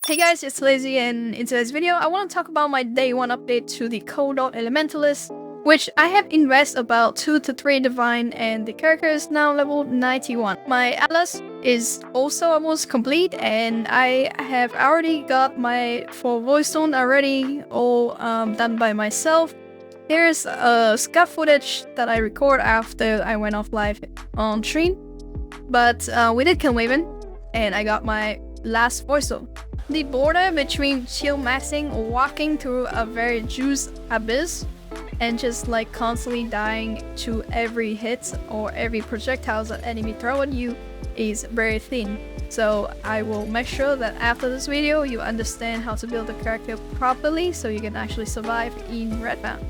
Hey guys, it's Lazy, and in today's video, I want to talk about my day 1 update to the Cold Elementalist, which I have invested about 2 to 3 divine, and the character is now level 91. My Atlas is also almost complete, and I have already got my 4 voidstones already, all done by myself. Here's a scuff footage that I record after I went off live on stream, but we did kill Maven, and I got my last voidstone. The border between chill maxing or walking through a very juice abyss and just like constantly dying to every hit or every projectile that enemy throw at you is very thin. So I will make sure that after this video you understand how to build the character properly so you can actually survive in red map.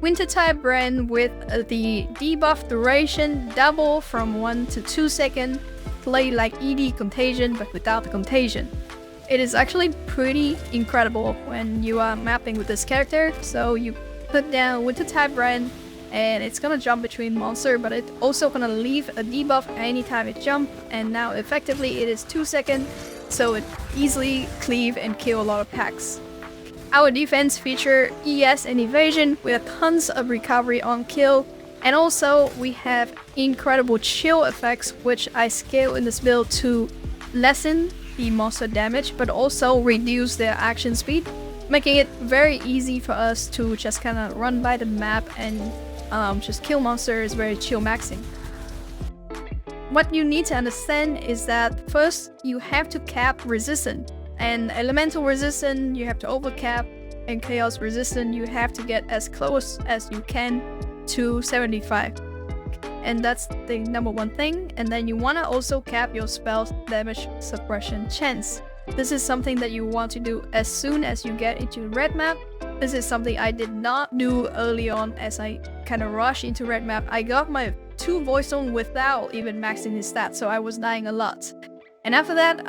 Wintertide Brand with the debuff duration double from 1 to 2 seconds, play like ED Contagion but without the contagion. It is actually pretty incredible when you are mapping with this character. So you put down Wintertide Brand and it's gonna jump between monsters, but it's also gonna leave a debuff anytime it jumps, and now effectively it is 2 seconds, so it easily cleave and kill a lot of packs. Our defense feature ES and Evasion with tons of recovery on kill, and also we have incredible chill effects which I scale in this build to lessen the monster damage but also reduce their action speed, making it very easy for us to just kind of run by the map and just kill monsters very chill maxing. What you need to understand is that first you have to cap resistance, and elemental resistance you have to overcap, and chaos resistance you have to get as close as you can to 75. And that's the number one thing. And then you want to also cap your spell's damage suppression chance. This is something that you want to do as soon as you get into red map. This is something I did not do early on as I kind of rushed into red map. I got my 2 voidstones without even maxing his stats, so I was dying a lot. And after that,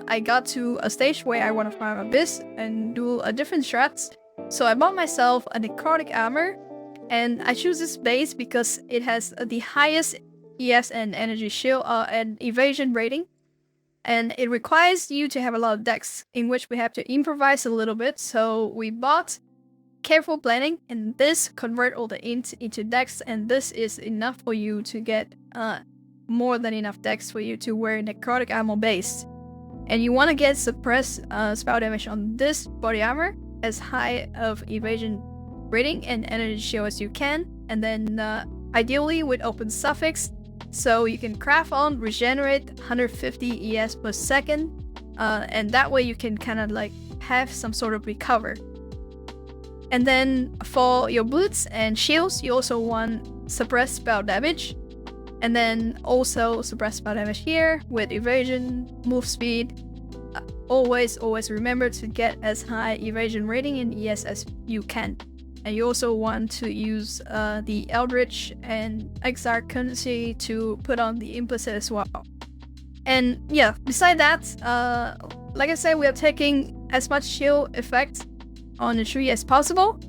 I got to a stage where I want to farm Abyss and do a different strats. So I bought myself a necrotic armor. And I choose this base because it has the highest ES and energy shield and evasion rating. And it requires you to have a lot of dex, in which we have to improvise a little bit. So we bought careful planning, and this convert all the int into dex, and this is enough for you to get more than enough dex for you to wear necrotic armor base. And you want to get suppressed spell damage on this body armor as high of evasion rating and energy shield as you can, and then ideally with open suffix, so you can craft on regenerate 150 ES per second, and that way you can kind of like have some sort of recover. And then for your boots and shields, you also want suppress spell damage, and then also suppress spell damage here with evasion, move speed. Always remember to get as high evasion rating and ES as you can. And you also want to use the Eldritch and Exile currency to put on the implicit as well. And yeah, beside that, like I said, we are taking as much shield effect on the tree as possible.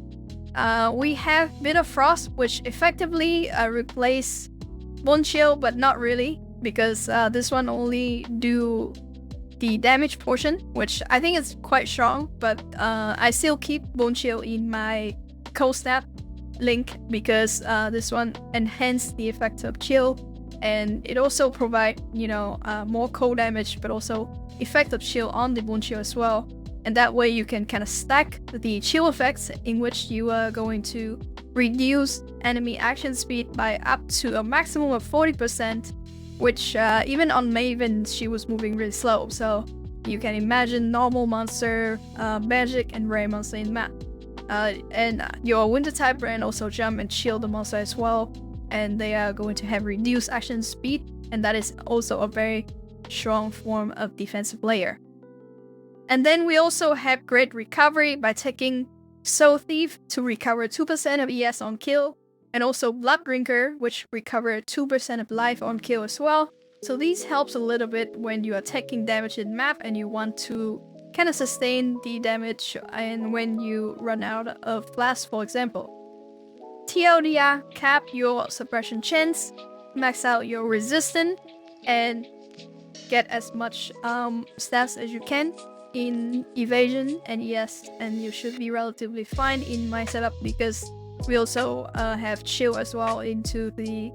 We have Bit of Frost, which effectively replace Bone Shield, but not really, because this one only do the damage portion, which I think is quite strong, but I still keep Bone Shield in my Cold Snap link because this one enhances the effect of chill, and it also provides, you know, more cold damage but also effect of chill on the Bone Shield as well. And that way you can kind of stack the chill effects, in which you are going to reduce enemy action speed by up to a maximum of 40%, which even on Maven she was moving really slow, so you can imagine normal monster, magic and rare monster in map. And your Wintertide Brand also jump and shield the monster as well, and they are going to have reduced action speed, and that is also a very strong form of defensive layer. And then we also have great recovery by taking Soul Thief to recover 2% of ES on kill, and also Blood Drinker, which recover 2% of life on kill as well. So these helps a little bit when you are taking damage in map and you want to kind of sustain the damage, and when you run out of blast, for example. TLDR, cap your suppression chance, max out your resistance, and get as much stats as you can. in Evasion, and yes, and you should be relatively fine in my setup because we also have chill as well into the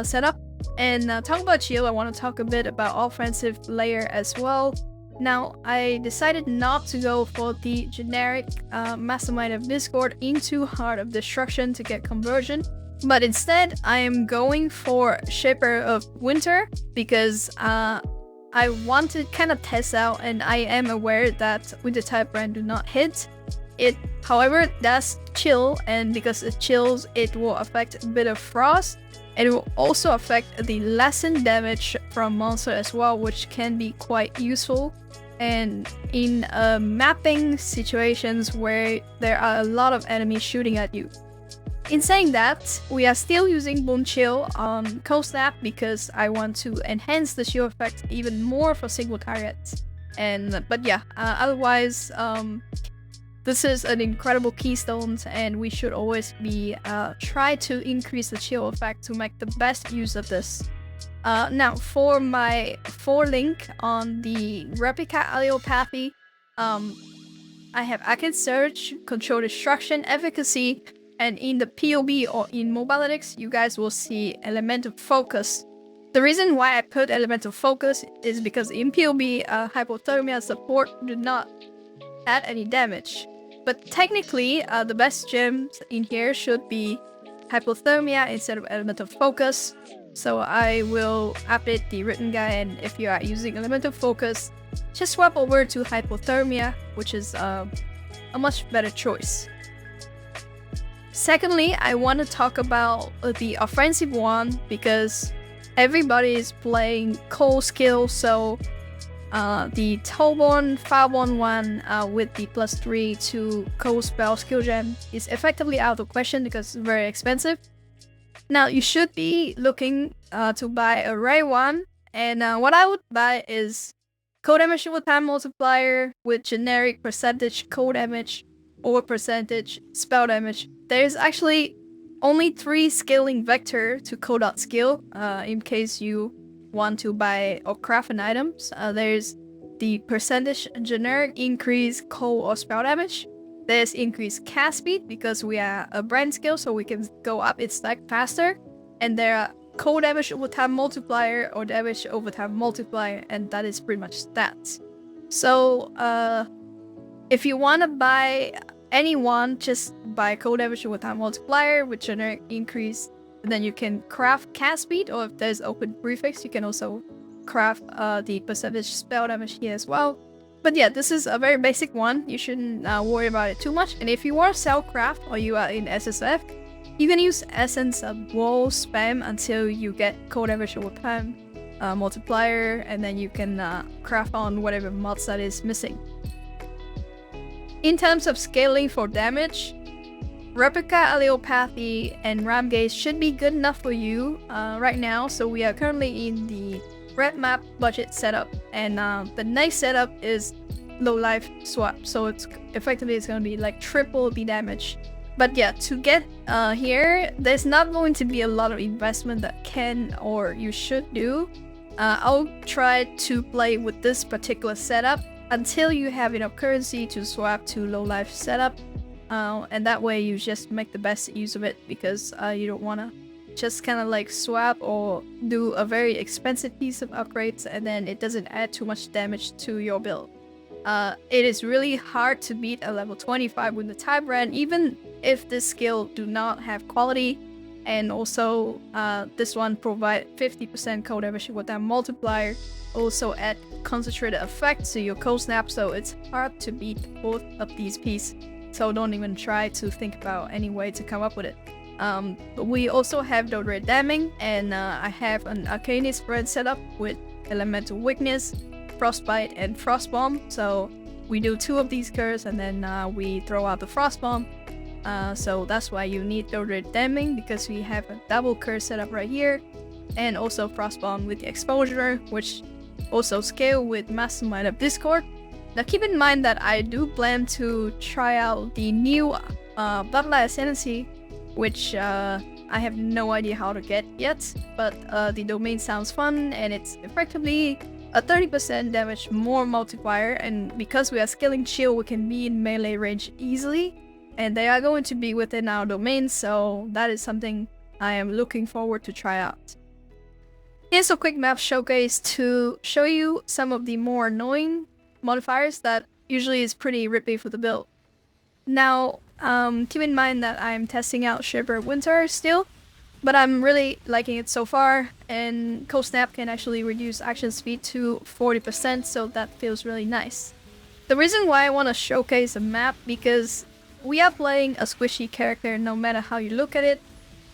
setup. And talking about chill, I want to talk a bit about offensive layer as well. Now, I decided not to go for the generic Mastermind of Discord into Heart of Destruction to get conversion, but instead I am going for Shaper of Winter because I want to kind of test out, and I am aware that Wintertide Brand do not hit. It, however, does chill, and because it chills, it will affect a bit of frost. And it will also affect the lessened damage from monster as well, which can be quite useful. And in mapping situations where there are a lot of enemies shooting at you. In saying that, we are still using Bone Chill on Cold Snap because I want to enhance the shield effect even more for single targets. But yeah, otherwise, this is an incredible keystone, and we should always be try to increase the chill effect to make the best use of this. Now, for my 4 link on the Replica Allopathy, I have Arcane Surge, Control Destruction, Efficacy, and in the PoE or in Mobalytics, you guys will see Elemental Focus. The reason why I put Elemental Focus is because in PoE, Hypothermia support do not add any damage. But technically, the best gems in here should be Hypothermia instead of Elemental Focus. So I will update the written guide, and if you are using Elemental Focus, just swap over to Hypothermia, which is a much better choice. Secondly, I want to talk about the offensive one because everybody is playing cold skill, so the Tollborn Fireborn one with the +3 to cold spell skill gem is effectively out of question because it's very expensive. Now you should be looking to buy a rare one, and what I would buy is cold damage over time multiplier with generic percentage cold damage or percentage spell damage. There's actually only 3 scaling vector to cold out skill in case you want to buy or craft an items. There's the percentage generic increase cold or spell damage. There's increased cast speed because we are a brand skill, so we can go up its stack faster. And there are cold damage over time multiplier or damage over time multiplier, and that is pretty much that. So if you want to buy anyone, just buy cold damage over time multiplier with generic increase. And then you can craft cast speed, or if there's open prefix, you can also craft the percentage spell damage here as well. But yeah, this is a very basic one. You shouldn't worry about it too much. And if you are Cellcraft or you are in SSF, you can use Essence of Wall spam until you get cold damage over time multiplier, and then you can craft on whatever mods that is missing. In terms of scaling for damage, Replica Allopathy and Ramgaze should be good enough for you right now. So we are currently in the red map budget setup, and the next setup is low life swap. So it's effectively going to be like triple the damage. But yeah, to get here, there's not going to be a lot of investment that can or you should do. I'll try to play with this particular setup until you have enough currency to swap to low life setup. And that way you just make the best use of it, because you don't want to just kind of like swap or do a very expensive piece of upgrades and then it doesn't add too much damage to your build. It is really hard to beat a level 25 with the Wintertide Brand, even if this skill do not have quality. And also this one provide 50% cold damage with that multiplier, also add concentrated effect to your cold snap, so it's hard to beat both of these pieces. So don't even try to think about any way to come up with it. But we also have the red damning, and I have an Arcanist Brand setup with Elemental Weakness, Frostbite, and Frost Bomb. So we do 2 of these curves and then we throw out the Frost Bomb. So that's why you need the red damning, because we have a double curse setup right here, and also Frost Bomb with the exposure, which also scale with Mastermind of Discord. Now keep in mind that I do plan to try out the new Bloodlight Ascendancy, which I have no idea how to get yet, but the domain sounds fun and it's effectively a 30% damage more multiplier, and because we are scaling shield, we can be in melee range easily, and they are going to be within our domain, so that is something I am looking forward to try out. Here's a quick map showcase to show you some of the more annoying modifiers that usually is pretty rippy for the build. Now, keep in mind that I'm testing out Shaper Winter still, but I'm really liking it so far, and Cold Snap can actually reduce action speed to 40%, so that feels really nice. The reason why I want to showcase a map, because we are playing a squishy character no matter how you look at it.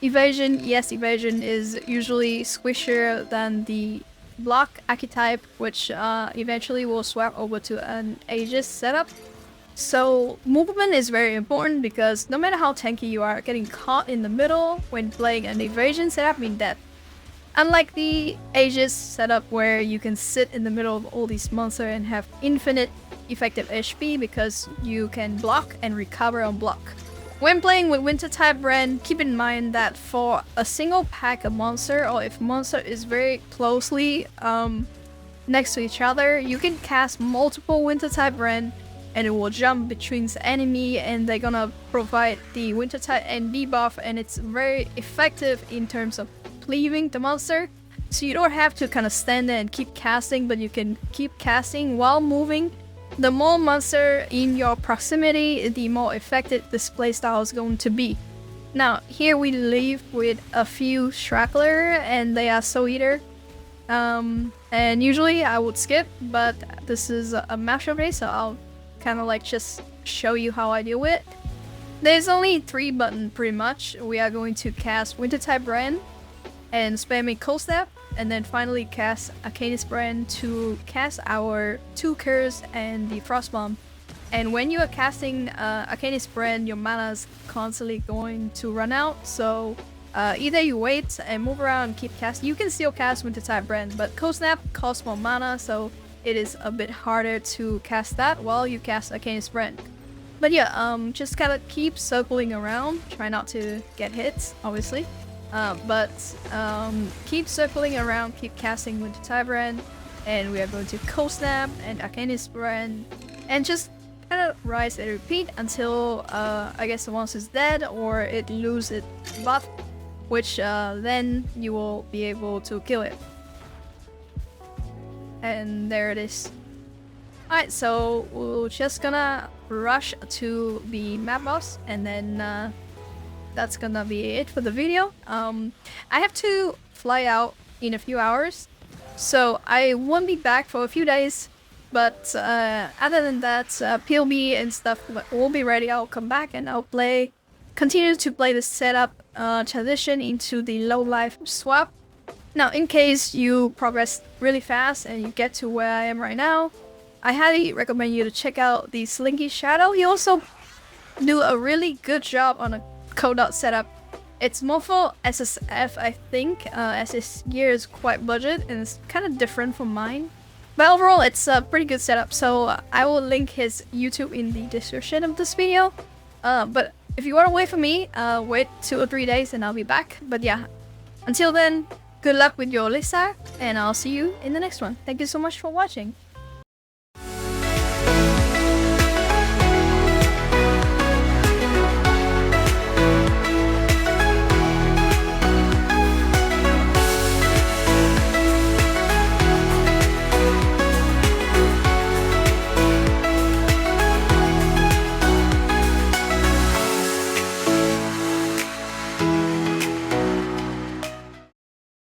Evasion, yes, Evasion is usually squishier than the block archetype, which eventually will swap over to an Aegis setup. So movement is very important, because no matter how tanky you are, getting caught in the middle when playing an Evasion setup means death. Unlike the Aegis setup where you can sit in the middle of all these monsters and have infinite effective HP because you can block and recover on block. When playing with Wintertide Brand, keep in mind that for a single pack of monster, or if monster is very closely next to each other, you can cast multiple Wintertide Brand and it will jump between the enemy, and they're gonna provide the Wintertide NB buff, and it's very effective in terms of cleaving the monster. So you don't have to kind of stand there and keep casting, but you can keep casting while moving. The more monster in your proximity, the more effective this playstyle is going to be. Now, here we leave with a few Straggler, and they are Soul Eater. And usually I would skip, but this is a map showcase, so I'll kind of like just show you how I deal with it. There's only 3 buttons pretty much. We are going to cast Wintertide Brand and spamming Cold Snap, and then finally cast Arcanist Brand to cast our 2 Curse and the Frost Bomb. And when you are casting Arcanist Brand, your mana is constantly going to run out, so either you wait and move around and keep casting. You can still cast Wintertide Brand, but Cold Snap costs more mana, so it is a bit harder to cast that while you cast Arcanist Brand. But yeah, just kind of keep circling around. Try not to get hits, obviously. But keep circling around, keep casting Wintertide Brand, and we are going to Cold Snap and Arcanist Brand, and just kind of rise and repeat until I guess the monster is dead or it loses its buff, which then you will be able to kill it. And there it is. Alright, so we're just gonna rush to the map boss, and then that's gonna be it for the video. I have to fly out in a few hours, so I won't be back for a few days, but other than that, PoE and stuff will be ready. I'll come back and I'll continue to play the setup, transition into the low life swap. Now, in case you progress really fast and you get to where I am right now, I highly recommend you to check out the Slinky Shadow. He also do a really good job on a codeout setup. It's more for SSF, I think, as his gear is quite budget and it's kind of different from mine. But overall, it's a pretty good setup, so I will link his YouTube in the description of this video. But if you want to wait for me, wait 2 or 3 days and I'll be back. But yeah, until then, good luck with your Lisa, and I'll see you in the next one. Thank you so much for watching.